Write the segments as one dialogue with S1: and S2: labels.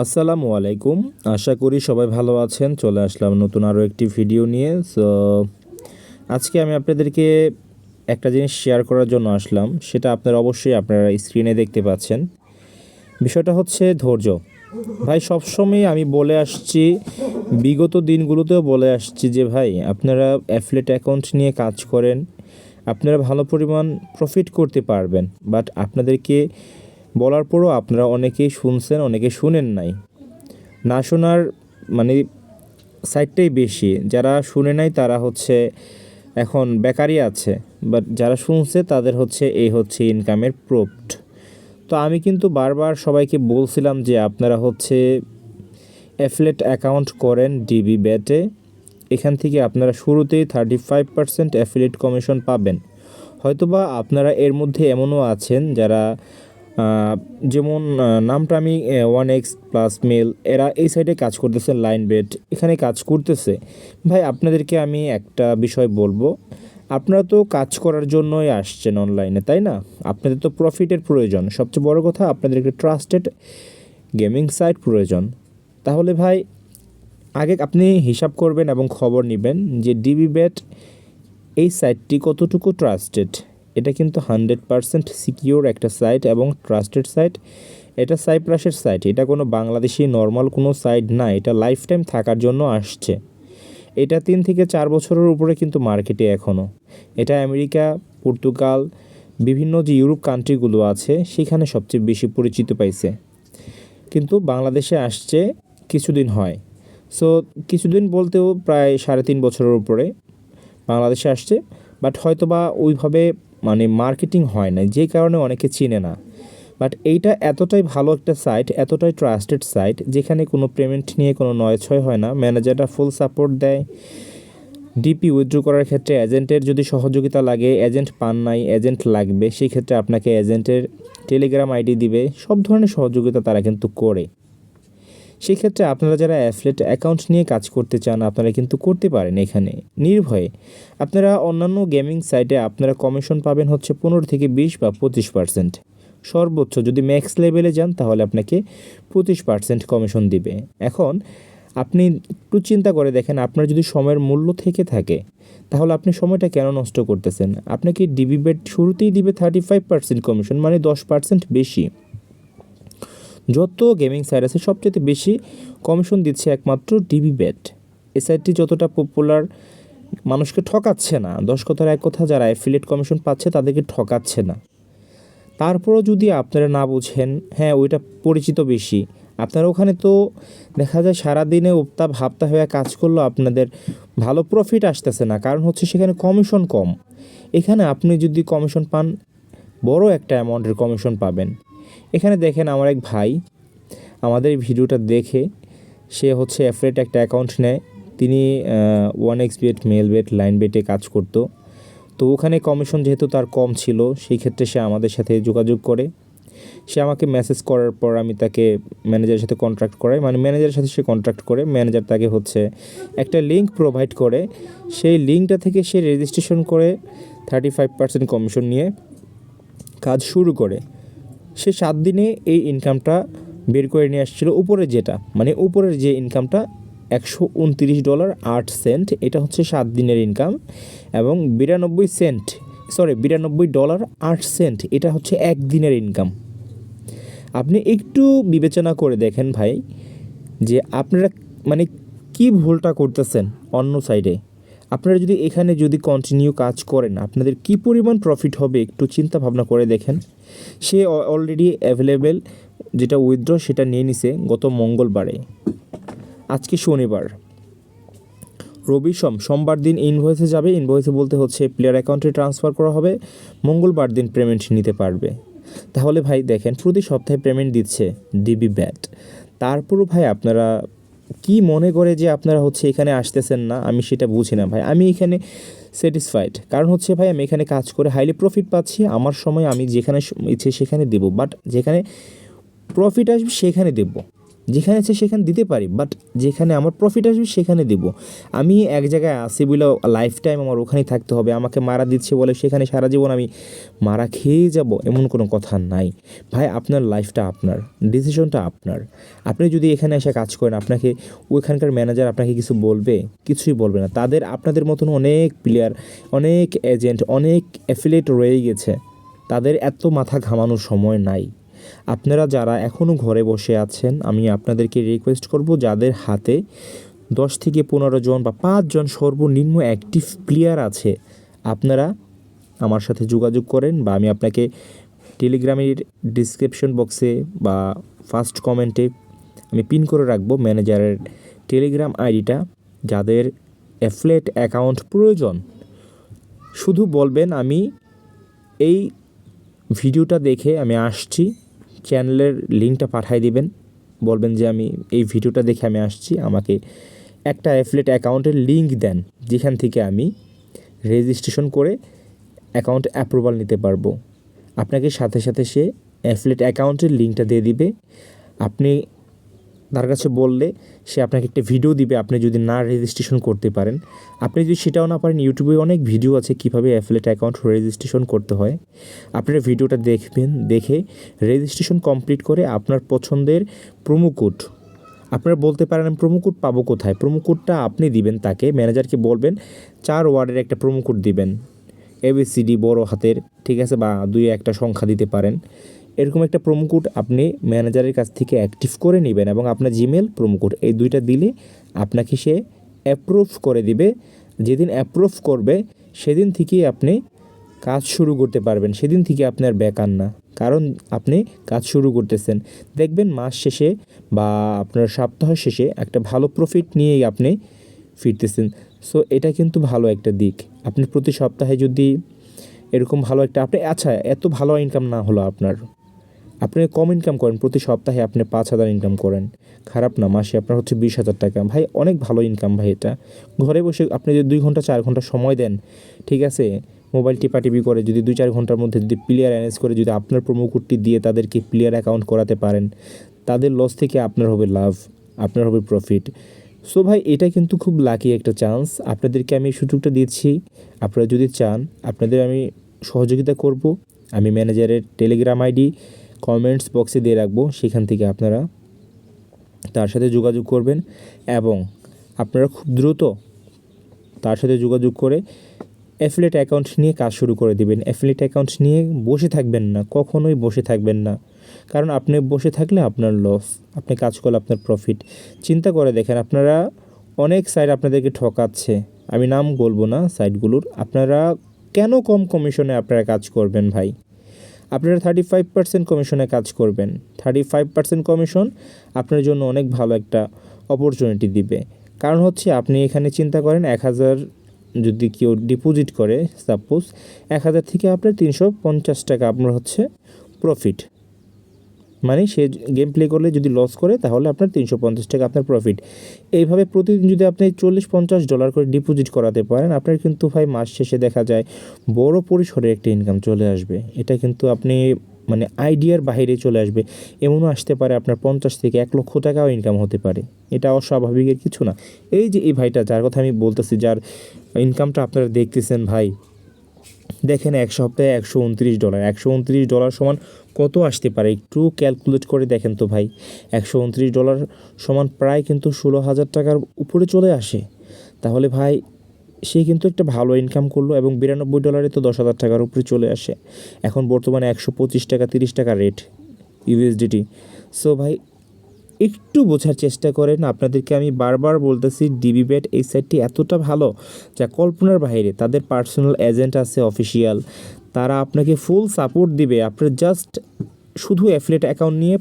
S1: আসসালামু আলাইকুম। আশা করি সবাই ভালো আছেন। চলে আসলাম নতুন আরও একটি ভিডিও নিয়ে। আজকে আমি আপনাদেরকে একটা জিনিস শেয়ার করার জন্য আসলাম, সেটা আপনারা স্ক্রিনে দেখতে পাচ্ছেন। বিষয়টা হচ্ছে ধৈর্য। ভাই সবসময় আমি বলে আসছি, বিগত দিনগুলোতেও বলে আসছি যে ভাই আপনারা অ্যাফিলিয়েট অ্যাকাউন্ট নিয়ে কাজ করেন, আপনারা ভালো পরিমাণ প্রফিট করতে পারবেন। বাট আপনাদেরকে বলার পরও আপনারা অনেকেই শুনছেন, অনেকে শুনেন নাই। না শোনার মানে সাইডটাই বেশি। যারা শুনে নাই তারা হচ্ছে এখন বেকারই আছে, বাট যারা শুনছে তাদের হচ্ছে এই হচ্ছে ইনকামের প্রুফ। তো আমি কিন্তু বারবার সবাইকে বলছিলাম যে আপনারা হচ্ছে অ্যাফিলিয়েট অ্যাকাউন্ট করেন ডিবি ব্যাটে। এখান থেকে আপনারা শুরুতেই 35% অ্যাফিলিয়েট কমিশন পাবেন। হয়তোবা আপনারা এর মধ্যে এমনও আছেন যারা যেমন নামটা আমি 1x প্লাস মেল, এরা এই সাইডে কাজ করতেছে, লাইন বেট এখানে কাজ করতেছে। ভাই আপনাদেরকে আমি একটা বিষয় বলবো, আপনারা তো কাজ করার জন্যই আসছেন অনলাইনে, তাই না? আপনাদের তো প্রফিটের প্রয়োজন। সবচেয়ে বড় কথা, আপনাদের একটা ট্রাস্টেড গেমিং সাইট প্রয়োজন। তাহলে ভাই আগে আপনি হিসাব করবেন এবং খবর নেবেন যে ডিবি ব্যাট এই সাইটটি কতটুকু ট্রাস্টেড। এটা কিন্তু 100% সিকিউর একটা সাইট এবং ট্রাস্টেড সাইট। এটা সাইপ্রাসের সাইট, এটা কোনো বাংলাদেশি নর্মাল কোনো সাইট না, এটা লাইফ টাইম থাকার জন্য আসছে। এটা 3 থেকে 4 বছরের উপরে কিন্তু মার্কেটে এখনও। এটা আমেরিকা, পর্তুগাল, বিভিন্ন যে ইউরোপ কান্ট্রিগুলো আছে সেখানে সবচেয়ে বেশি পরিচিত পাইছে, কিন্তু বাংলাদেশে আসছে কিছুদিন হয়। সো কিছুদিন বলতেও প্রায় 3.5 বছরের উপরে বাংলাদেশে আসছে। বাট হয়তো বা ওইভাবে মার্কেটিং হয় না, যে কারণে অনেকে চিনে না। বাট এইটা এতটাই ভালো একটা সাইট, এতটাই ট্রাস্টেড সাইট, যেখানে কোনো পেমেন্ট নিয়ে কোনো নয়ছয় হয় না। ম্যানেজাররা ফুল সাপোর্ট দেয়। ডিপি উইথড্র করার ক্ষেত্রে এজেন্টের যদি সহযোগিতা লাগে, এজেন্ট পান নাই, এজেন্ট লাগবে, সেই ক্ষেত্রে আপনাকে এজেন্টের টেলিগ্রাম আইডি দিবে। সব ধরনের সহযোগিতা তারা কিন্তু করে। সেই ক্ষেত্রে আপনারা যারা অ্যাফিলিয়েট অ্যাকাউন্ট নিয়ে কাজ করতে চান, আপনারা কিন্তু করতে পারেন এখানে নির্ভয়ে। আপনারা অন্যান্য গেমিং সাইটে আপনারা কমিশন পাবেন হচ্ছে 15 থেকে 20 বা 25%। সর্বোচ্চ যদি ম্যাক্স লেভেলে যান তাহলে আপনাকে 25% কমিশন দিবে। এখন আপনি একটু চিন্তা করে দেখেন, আপনার যদি সময়ের মূল্য থেকে থাকে তাহলে আপনি সময়টা কেন নষ্ট করতেছেন? আপনাকে ডিবি বেট শুরুতেই দিবে 35% কমিশন, মানে 10% বেশি। যত গেমিং সাইট আছে সবচেয়ে বেশি কমিশন দিচ্ছে একমাত্র ডিবি ব্যাট। এই সাইটটি যতটা পপুলার, মানুষকে ঠকাচ্ছে না। 10 কথার এক কথা, যারা অ্যাফিলিয়েট কমিশন পাচ্ছে তাদেরকে ঠকাচ্ছে না। তারপরও যদি আপনারা না বুঝেন, হ্যাঁ ওইটা পরিচিত বেশি, আপনারা ওখানে তো দেখা যায় সারাদিনে উপ্তা ভাপ্তা হয়ে কাজ করলেও আপনাদের ভালো প্রফিট আসতেছে না, কারণ হচ্ছে সেখানে কমিশন কম। এখানে আপনি যদি কমিশন পান, বড় একটা অ্যামাউন্টের কমিশন পাবেন। এখানে দেখেন আমার এক ভাই আমাদের এই ভিডিওটা দেখে সে হচ্ছে অ্যাফিলিয়েট একটা অ্যাকাউন্ট নেয়। তিনি 1x bet, mail bet, line বেটে কাজ করতো। তো ওখানে কমিশন যেহেতু তার কম ছিল, সেই ক্ষেত্রে সে আমাদের সাথে যোগাযোগ করে। সে আমাকে মেসেজ করার পর আমি তাকে ম্যানেজারের সাথে কন্ট্রাক্ট করাই, ম্যানেজারের সাথে সে কন্ট্রাক্ট করে, ম্যানেজার তাকে হচ্ছে একটা লিঙ্ক প্রোভাইড করে। সেই লিঙ্কটা থেকে সে রেজিস্ট্রেশন করে 35% কমিশন নিয়ে কাজ শুরু করে। সে 7 দিনে এই ইনকামটা বের করে নিয়ে আসছিল। উপরের যে ইনকামটা $129.08, এটা হচ্ছে 7 দিনের ইনকাম। এবং $92.08, এটা হচ্ছে 1 দিনের ইনকাম। আপনি একটু বিবেচনা করে দেখেন ভাই, যে আপনারা কি ভুলটা করতেছেন অন্য সাইডে। আপনারা যদি এখানে কন্টিনিউ কাজ করেন, আপনাদের কি পরিমাণ প্রফিট হবে একটু চিন্তা ভাবনা করে দেখেন। সে অলরেডি অ্যাভেলেবেল, যেটা উইথড্র সেটা নিয়ে নিছে গত মঙ্গলবারে। আজকে শনিবার, সোমবার দিন ইনভয়েসে যাবে। ইনভয়েসে বলতে হচ্ছে প্লেয়ার অ্যাকাউন্টে ট্রান্সফার করা হবে, মঙ্গলবার দিন পেমেন্ট নিতে পারবে। তাহলে ভাই দেখেন, প্রতি সপ্তাহে পেমেন্ট দিচ্ছে ডিবি ব্যাট। তারপরও ভাই আপনারা কি মনে করে যে আপনারা হচ্ছে এখানে আসতেছেন না, আমি সেটা বুঝি না ভাই। আমি এখানে স্যাটিসফাইড, কারণ হচ্ছে ভাই আমি এখানে কাজ করে হাইলি প্রফিট পাচ্ছি। আমার সময় আমি যেখানে ইচ্ছে সেখানে দেবো, বাট যেখানে প্রফিট আসবে সেখানে দেবো। যেখানে আছে সেখানে দিতে পারি, বাট যেখানে আমার প্রফিট আসবে সেখানে দিব। আমি এক জায়গায় আসি বলে লাইফ টাইম আমার ওখানেই থাকতে হবে, আমাকে মারা দিচ্ছে বলে সেখানে সারা জীবন আমি মারা খেয়ে যাব এমন কোনো কথা নাই ভাই। আপনার লাইফটা আপনার, ডিসিশনটা আপনার। আপনি যদি এখানে এসে কাজ করেন, আপনাকে ওইখানকার ম্যানেজার আপনাকে কিছু বলবে? কিছুই বলবে না। তাদের আপনাদের মতন অনেক প্লেয়ার, অনেক এজেন্ট, অনেক অ্যাফিলিয়েট রয়ে গেছে, তাদের এত মাথা ঘামানোর সময় নাই। আপনারা যারা এখনও ঘরে বসে আছেন, আমি আপনাদেরকে রিকোয়েস্ট করব, যাদের হাতে 10 থেকে 15 জন বা 5 জন সর্বনিম্ন অ্যাক্টিভ প্লেয়ার আছে, আপনারা আমার সাথে যোগাযোগ করেন, বা আমি আপনাকে টেলিগ্রামের ডিসক্রিপশন বক্সে বা ফার্স্ট কমেন্টে আমি পিন করে রাখবো ম্যানেজারের টেলিগ্রাম আইডিটা। যাদের অ্যাফিলিয়েট অ্যাকাউন্ট প্রয়োজন, শুধু বলবেন আমি এই ভিডিওটা দেখে আমি আসছি, চ্যানেলের লিঙ্কটা পাঠিয়ে দিবেন, বলবেন যে আমি এই ভিডিওটা দেখে আমি আসছি, আমাকে একটা অ্যাফিলিয়েট অ্যাকাউন্টের লিঙ্ক দেন যেখান থেকে আমি রেজিস্ট্রেশন করে অ্যাকাউন্ট অ্যাপ্রুভাল নিতে পারবো। আপনাকে সাথে সাথে সে অ্যাফিলিয়েট অ্যাকাউন্টের লিঙ্কটা দিয়ে দিবে। আপনি তার কাছে বললে সে আপনাকে একটা ভিডিও দিবে, আপনি যদি না রেজিস্ট্রেশন করতে পারেন। আপনি যদি সেটাও না পারেন, ইউটিউবে অনেক ভিডিও আছে কীভাবে অ্যাফিলিয়েট অ্যাকাউন্ট রেজিস্ট্রেশন করতে হয়। আপনারা ভিডিওটা দেখবেন, দেখে রেজিস্ট্রেশন কমপ্লিট করে আপনার পছন্দের প্রোমো কোড, আপনারা বলতে পারেন আমি প্রোমো কোড পাবো কোথায়? প্রোমো কোডটা আপনি দিবেন, তাকে ম্যানেজারকে বলবেন 4 ওয়ার্ডের একটা প্রোমো কোড দিবেন, ABCD বড় হাতের, ঠিক আছে, বা 2-1টা সংখ্যা দিতে পারেন। এরকম একটা প্রোমো কোড আপনি ম্যানেজারের কাছ থেকে অ্যাক্টিভ করে নেবেন, এবং আপনার জিমেল প্রোমো কোড, এই 2টা দিলে আপনাকে সে অ্যাপ্রুভ করে দিবে। যেদিন অ্যাপ্রুভ করবে সেদিন থেকেই আপনি কাজ শুরু করতে পারবেন, সেদিন থেকে আপনার বেকার না, কারণ আপনি কাজ শুরু করতেছেন। দেখবেন মাস শেষে বা আপনার সপ্তাহ শেষে একটা ভালো প্রফিট নিয়েই আপনি ফিরতেছেন। সো এটা কিন্তু ভালো একটা দিক। আপনি প্রতি সপ্তাহে যদি এরকম ভালো একটা, আপনি আচ্ছা এত ভালো ইনকাম না হলো আপনার, আপনি কম ইনকাম করেন, প্রতি সপ্তাহে আপনি 5,000 ইনকাম করেন, খারাপ না। মাসে আপনার হচ্ছে 20,000 টাকা, ভাই অনেক ভালো ইনকাম ভাই। এটা ঘরে বসে আপনি যদি 2 ঘন্টা 4 ঘন্টা সময় দেন, ঠিক আছে, মোবাইল টিপাটিপি করে যদি 2-4 ঘন্টার মধ্যে যদি প্লেয়ার অ্যারেঞ্জ করে যদি আপনার প্রোমো কোডটি দিয়ে তাদেরকে প্লেয়ার অ্যাকাউন্ট করাতে পারেন, তাদের লস থেকে আপনার হবে লাভ, আপনার হবে প্রফিট। সো ভাই এটা কিন্তু খুব লাকি একটা চান্স, আপনাদেরকে আমি এই সুযোগটা দিচ্ছি। আপনারা যদি চান, আপনাদের আমি সহযোগিতা করব। আমি ম্যানেজারের টেলিগ্রাম আইডি কমেন্টস বক্সে দিয়ে রাখবো, সেখান থেকে আপনারা তার সাথে যোগাযোগ করবেন, এবং আপনারা খুব দ্রুত তার সাথে যোগাযোগ করে অ্যাফিলিয়েট অ্যাকাউন্ট নিয়ে কাজ শুরু করে দিবেন। অ্যাফিলিয়েট অ্যাকাউন্ট নিয়ে বসে থাকবেন না, কখনোই বসে থাকবেন না, কারণ আপনি বসে থাকলে আপনার লস, আপনি কাজ করলে আপনার প্রফিট। চিন্তা করে দেখেন, আপনারা অনেক সাইট আপনাদেরকে ঠকাচ্ছে, আমি নাম বলবো না সাইটগুলোর, আপনারা কেন কম কমিশনে আপনারা কাজ করবেন ভাই? আপনারা 35% কমিশনে কাজ করবেন। 35% কমিশন আপনার জন্য অনেক ভালো একটা অপরচুনিটি দিবে। কারণ হচ্ছে আপনি এখানে চিন্তা করেন 1,000 যদি কেউ ডিপোজিট করে, সাপোজ 1,000 থেকে আপনার 350 টাকা আপনার হচ্ছে প্রফিট, মানে সে গেম প্লে করলে যদি লস করে তাহলে আপনার 350 টাকা আপনার প্রফিট। এইভাবে প্রতিদিন যদি আপনি $40-50 করে ডিপোজিট করাতে পারেন, আপনার কিন্তু ভাই মাস শেষে দেখা যায় বড় পরিসরে একটা ইনকাম চলে আসবে। এটা কিন্তু আপনি মানে আইডিয়ার বাইরে চলে আসবে, এমনও আসতে পারে আপনার 50 থেকে 1 লক্ষ টাকাও ইনকাম হতে পারে। এটা অস্বাভাবিকের কিছু না। এই যে এই ভাইটা যার কথা আমি বলতেছি, যার ইনকামটা আপনারা দেখতেছেন ভাই, দেখেন এক সপ্তাহে $129, $129 সমান কত আসতে পারে? একটু ক্যালকুলেট করে দেখেন তো ভাই, $129 সমান প্রায় কিন্তু 16,000 টাকার উপরে চলে আসে। তাহলে ভাই সে কিন্তু একটা ভালো ইনকাম করলো, এবং $92 তো 10,000 টাকার উপরে চলে আসে। এখন বর্তমানে 125 টাকা 30 টাকা রেট USDT। সো ভাই একটু বোঝার চেষ্টা করেন। আপনাদেরকে আমি বারবার বলতেছি, ডিবিবেট এই সাইটটি এতটা ভালো যা কল্পনার বাইরে। তাদের পার্সোনাল এজেন্ট আছে অফিসিয়াল, তারা আপনাকে ফুল সাপোর্ট দিবে। আপনার জাস্ট শুধু অ্যাফিলিয়েট অ্যাকাউন্ট নিয়ে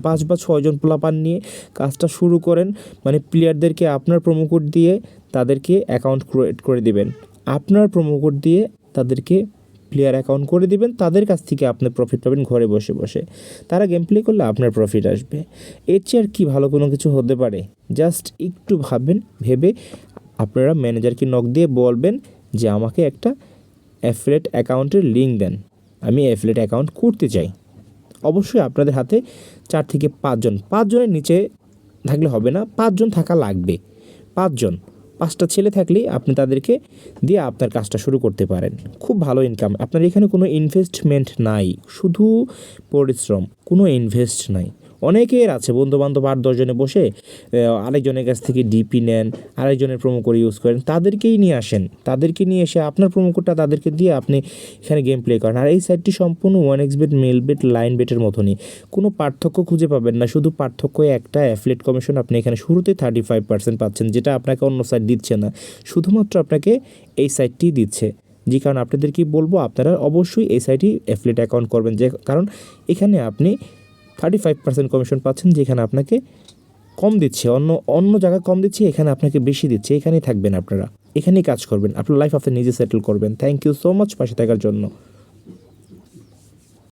S1: 5 বা 6 জন পোলাপান নিয়ে কাজটা শুরু করেন, মানে প্লেয়ারদেরকে আপনার প্রোমো কোড দিয়ে তাদেরকে অ্যাকাউন্ট ক্রিয়েট করে দিবেন, আপনার প্রোমো কোড দিয়ে তাদেরকে প্লেয়ার অ্যাকাউন্ট করে দিবেন, তাদের কাছ থেকে আপনি প্রফিট পাবেন ঘরে বসে বসে। তারা গেম প্লে করলে আপনার প্রফিট আসবে। এর চেয়ে আর কি ভালো কোনো কিছু হতে পারে? জাস্ট একটু ভাববেন, ভেবে আপনারা ম্যানেজারকে নক দিয়ে বলবেন যে আমাকে একটা অ্যাফিলিয়েট অ্যাকাউন্টের লিঙ্ক দেন, আমি অ্যাফিলিয়েট অ্যাকাউন্ট করতে চাই। অবশ্যই আপনাদের হাতে 4 থেকে 5 জন, 5 জনের নিচে থাকলে হবে না, 5 জন থাকা লাগবে। 5 জন, 5টা ছেলে থাকলেই আপনি তাদেরকে দিয়ে আপনার কাজটা শুরু করতে পারেন। খুব ভালো ইনকাম। আপনার এখানে কোনো ইনভেস্টমেন্ট নাই, শুধু পরিশ্রম, কোনো ইনভেস্ট নাই। অনেকের আছে বন্ধুবান্ধব 8-10 জনে বসে আরেকজনের কাছ থেকে ডিপি নেন, আরেকজনের প্রোমো কোড ইউজ করেন, তাদেরকেই নিয়ে আসেন, তাদেরকে নিয়ে এসে আপনার প্রোমো কোডটা তাদেরকে দিয়ে আপনি এখানে গেম প্লে করেন। আর এই সাইটটি সম্পূর্ণ 1xBet, মেলবেট, লাইনবেটের মতনই, কোনো পার্থক্য খুঁজে পাবেন না। শুধু পার্থক্য একটা, অ্যাফিলিয়েট কমিশন আপনি এখানে শুরুতেই 35% পাচ্ছেন, যেটা আপনাকে অন্য সাইট দিচ্ছে না, শুধুমাত্র আপনাকে এই সাইটটি দিচ্ছে। যে কারণে আপনাদেরকে বলবো আপনারা অবশ্যই এই সাইটে অ্যাফিলিয়েট অ্যাকাউন্ট করবেন, যে কারণ এখানে আপনি 35% কমিশন পাচ্ছেন, যেখানে আপনাকে কম দিচ্ছে, অন্য জায়গায় কম দিচ্ছে, এখানে আপনাকে বেশি দিচ্ছে। এখানেই থাকবেন আপনারা, এখানেই কাজ করবেন, আপনার লাইফ আপনি নিজে সেটেল করবেন। থ্যাংক ইউ সো মাচ পাশে থাকার জন্য।